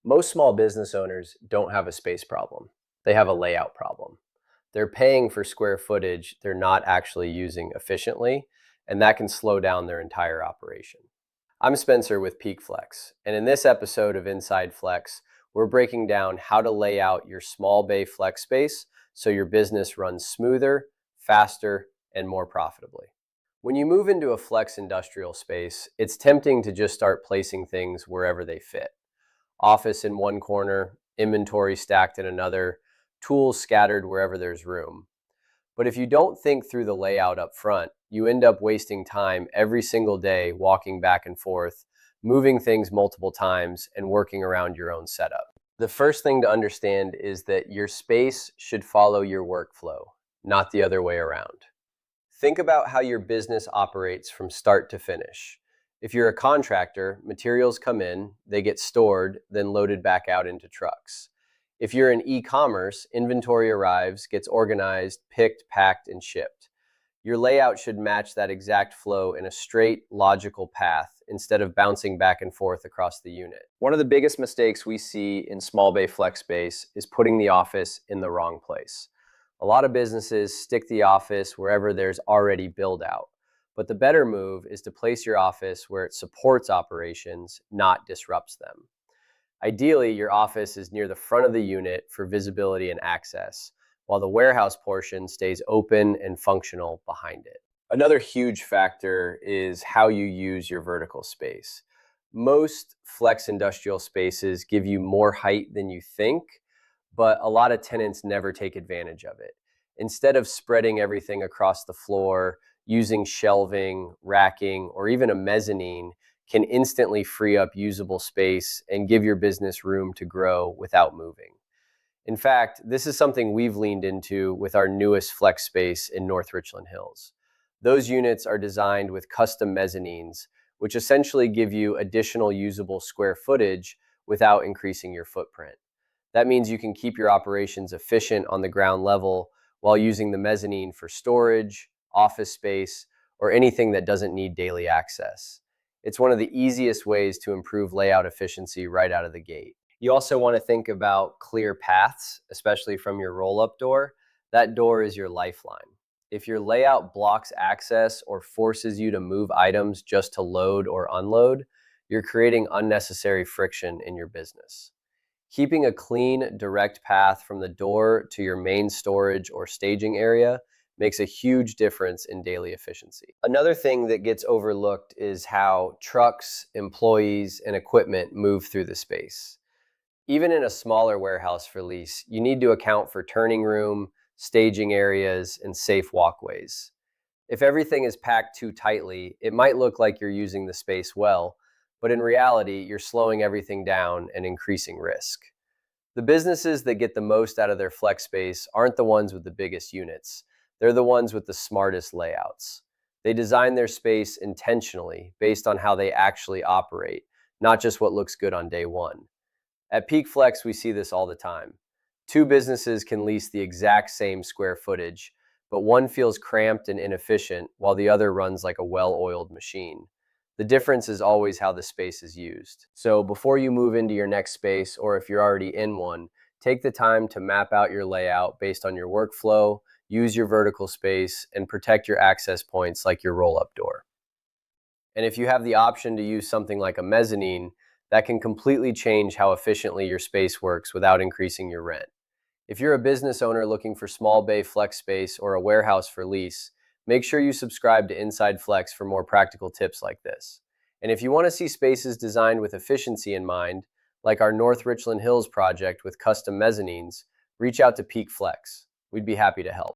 Most small business owners don't have a space problem. They have a layout problem. They're paying for square footage they're not actually using efficiently, and that can slow down their entire operation. I'm Spencer with PeakFLX, and in this episode of Inside Flex, we're breaking down how to lay out your small bay flex space so your business runs smoother, faster, and more profitably. When you move into a flex industrial space, it's tempting to just start placing things wherever they fit. Office in one corner, inventory stacked in another, tools scattered wherever there's room. But if you don't think through the layout up front, you end up wasting time every single day walking back and forth, moving things multiple times, and working around your own setup. The first thing to understand is that your space should follow your workflow, not the other way around. Think about how your business operates from start to finish. If you're a contractor, materials come in, they get stored, then loaded back out into trucks. If you're in e-commerce, inventory arrives, gets organized, picked, packed, and shipped. Your layout should match that exact flow in a straight, logical path instead of bouncing back and forth across the unit. One of the biggest mistakes we see in small bay flex space is putting the office in the wrong place. A lot of businesses stick the office wherever there's already build out. But the better move is to place your office where it supports operations, not disrupts them. Ideally, your office is near the front of the unit for visibility and access, while the warehouse portion stays open and functional behind it. Another huge factor is how you use your vertical space. Most flex industrial spaces give you more height than you think, but a lot of tenants never take advantage of it. Instead of spreading everything across the floor, using shelving, racking, or even a mezzanine can instantly free up usable space and give your business room to grow without moving. In fact, this is something we've leaned into with our newest flex space in North Richland Hills. Those units are designed with custom mezzanines, which essentially give you additional usable square footage without increasing your footprint. That means you can keep your operations efficient on the ground level while using the mezzanine for storage, office space, or anything that doesn't need daily access. It's one of the easiest ways to improve layout efficiency right out of the gate. You also want to think about clear paths, especially from your roll-up door. That door is your lifeline. If your layout blocks access or forces you to move items just to load or unload, you're creating unnecessary friction in your business. Keeping a clean, direct path from the door to your main storage or staging area makes a huge difference in daily efficiency. Another thing that gets overlooked is how trucks, employees, and equipment move through the space. Even in a smaller warehouse for lease, you need to account for turning room, staging areas, and safe walkways. If everything is packed too tightly, it might look like you're using the space well, but in reality, you're slowing everything down and increasing risk. The businesses that get the most out of their flex space aren't the ones with the biggest units. They're the ones with the smartest layouts. They design their space intentionally based on how they actually operate, not just what looks good on day one. At PeakFLX, we see this all the time. Two businesses can lease the exact same square footage, but one feels cramped and inefficient while the other runs like a well-oiled machine. The difference is always how the space is used. So before you move into your next space, or if you're already in one, take the time to map out your layout based on your workflow, use your vertical space, and protect your access points like your roll-up door. And if you have the option to use something like a mezzanine, that can completely change how efficiently your space works without increasing your rent. If you're a business owner looking for small bay flex space or a warehouse for lease, make sure you subscribe to Inside Flex for more practical tips like this. And if you want to see spaces designed with efficiency in mind, like our North Richland Hills project with custom mezzanines, reach out to PeakFLX. We'd be happy to help.